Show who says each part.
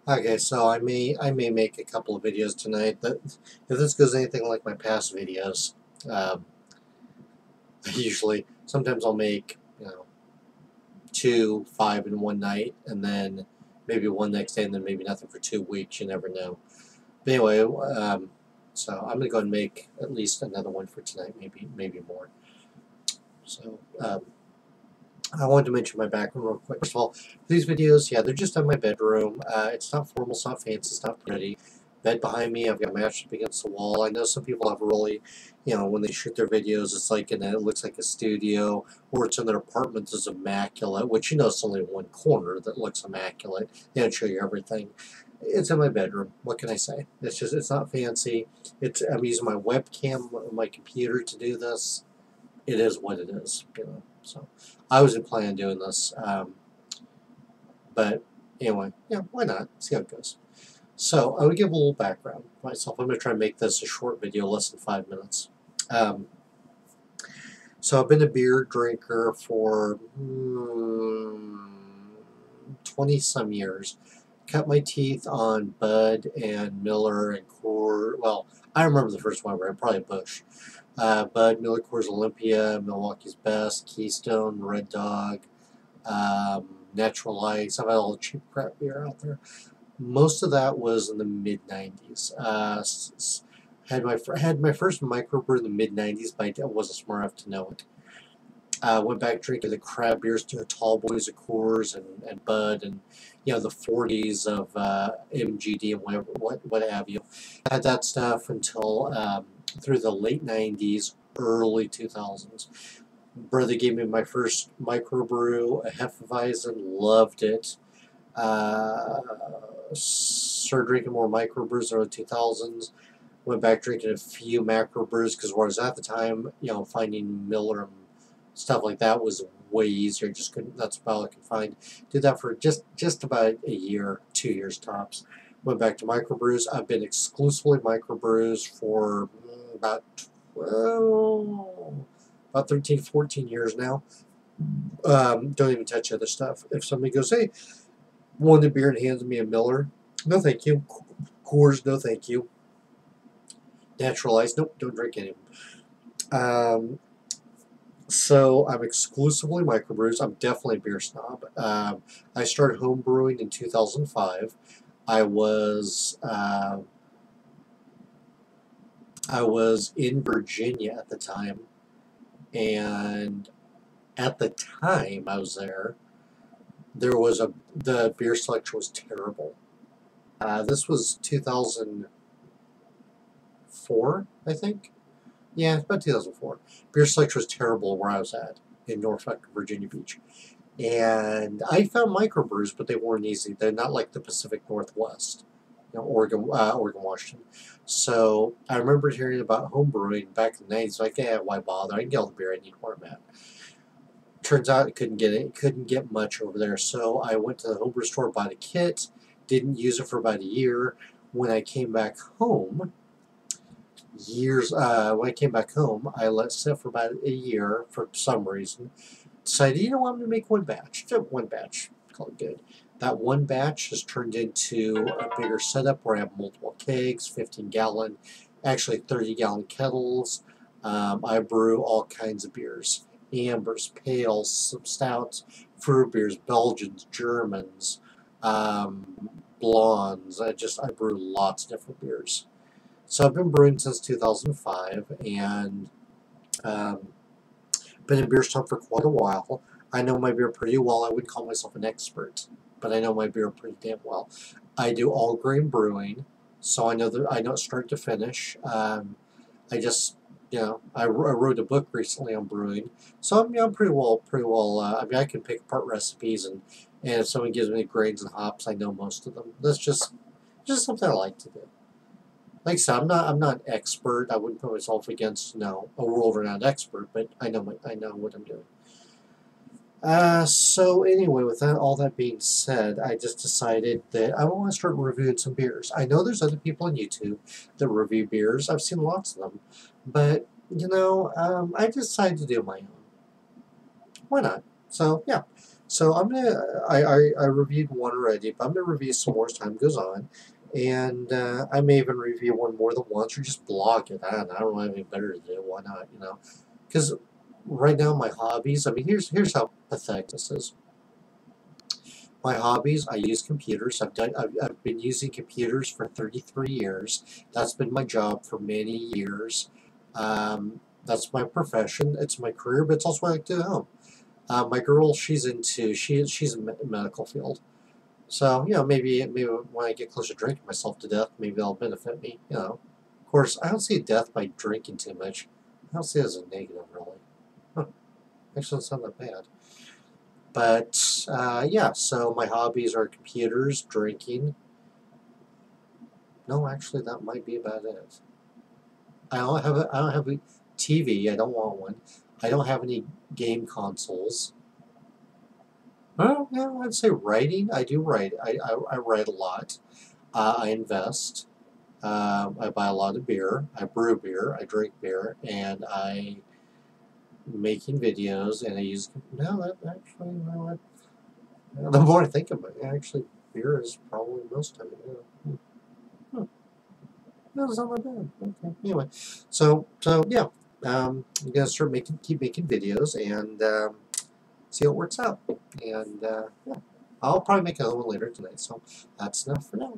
Speaker 1: Okay, so I may make a couple of videos tonight. That if this goes anything like my past videos, um, usually sometimes I'll make 2, 5 in one night, and then maybe one next day, and then maybe nothing for 2 weeks. You never know. But anyway, so I'm gonna go ahead and make at least another one for tonight, maybe more. So I wanted to mention my background real quick. First of all, these videos, yeah, they're just in my bedroom. It's not formal, it's not fancy, it's not pretty. Bed behind me, I've got my mattress up against the wall. I know some people have really, when they shoot their videos, it's like it looks like a studio, or it's in their apartment that's immaculate, which it's only one corner that looks immaculate. They don't show you everything. It's in my bedroom. What can I say? It's not fancy. I'm using my webcam on my computer to do this. It is what it is. So I wasn't planning on doing this, but anyway, yeah, why not? See how it goes. So I would give a little background myself. I'm going to try and make this a short video, less than 5 minutes. So I've been a beer drinker for 20-some years. Cut my teeth on Bud and Miller and Coors. Well, I remember the first one, right? Probably Busch. Bud, Miller, Coors Olympia, Milwaukee's Best, Keystone, Red Dog, Natural Ice. I've had all the cheap crap beer out there. Most of that was in the mid-90s. Had my first microbrew in the mid-90s, but I wasn't smart enough to know it. Went back drinking the crab beers, Tall Boys of Coors and Bud, and the 40s of MGD and what have you. Had that stuff until through the late 90s, early 2000s. Brother gave me my first microbrew, a Hefeweizen, loved it. Started drinking more microbrews in the early 2000s. Went back drinking a few macrobrews because whereas at the time, finding Miller and stuff like that was way easier. Just couldn't. That's about all I could find. Did that for just about a year, 2 years tops. Went back to microbrews. I've been exclusively microbrews for about 13, 14 years now. Don't even touch other stuff. If somebody goes, hey, want a beer and hands me a Miller, no thank you. Coors, no thank you. Natural Ice, nope, don't drink any of them. So I'm exclusively microbrews. I'm definitely a beer snob. I started home brewing in 2005. I was in Virginia at the time, and at the time I was there, the beer selection was terrible. This was 2004, I think. Yeah, about 2004. Beer selection was terrible where I was at in Norfolk, Virginia Beach. And I found microbrews, but they weren't easy. They're not like the Pacific Northwest, Oregon, Washington. So I remember hearing about home brewing back in the 90s. Like, yeah, why bother? I can get all the beer I need where I'm at. Turns out it couldn't get much over there. So I went to the homebrew store, bought a kit, didn't use it for about a year. When I came back home, I let it sit for about a year for some reason. Decided, I'm going to make one batch. Call it good. That one batch has turned into a bigger setup where I have multiple kegs, 15-gallon, actually 30-gallon kettles. I brew all kinds of beers. Ambers, pales, some stouts, fruit beers, Belgians, Germans, blondes. I brew lots of different beers. So I've been brewing since 2005, and been in beer shop for quite a while. I know my beer pretty well. I wouldn't call myself an expert, but I know my beer pretty damn well. I do all grain brewing, so I know it start to finish. I wrote a book recently on brewing, so I'm pretty well. I can pick apart recipes, and if someone gives me grains and hops, I know most of them. That's just something I like to do. Like I said, I'm not an expert. I wouldn't put myself against a world-renowned expert, but I know what I'm doing. So anyway, with all that being said, I just decided that I want to start reviewing some beers. I know there's other people on YouTube that review beers. I've seen lots of them, but I decided to do my own. Why not? So yeah. So I reviewed one already, but I'm gonna review some more as time goes on, and I may even review one more than once or just blog it. I don't have anything better to do. Why not? You know, because right now my hobbies. I mean, here's how pathetic this is. My hobbies. I use computers. I've been using computers for 33 years. That's been my job for many years. That's my profession. It's my career, but it's also what I like to do at home. My girl, she's in the medical field. So, maybe when I get close to drinking myself to death, maybe that'll benefit me, you know. Of course, I don't see death by drinking too much. I don't see it as a negative, really. Huh. Actually, it's not that bad. But, yeah, so my hobbies are computers, drinking. No, actually, that might be about it. I don't have a TV. I don't want one. I don't have any game consoles. Well, yeah, I'd say writing. I do write. I write a lot. I invest. I buy a lot of beer. I brew beer. I drink beer, and I making videos. And I use. No, that actually, the more I think about it, actually, beer is probably most of it. Yeah. Hmm. No, it's not that bad. Okay. Anyway, so yeah, I'm gonna keep making videos, and see how it works out. And yeah, I'll probably make another one later tonight. So that's enough for now.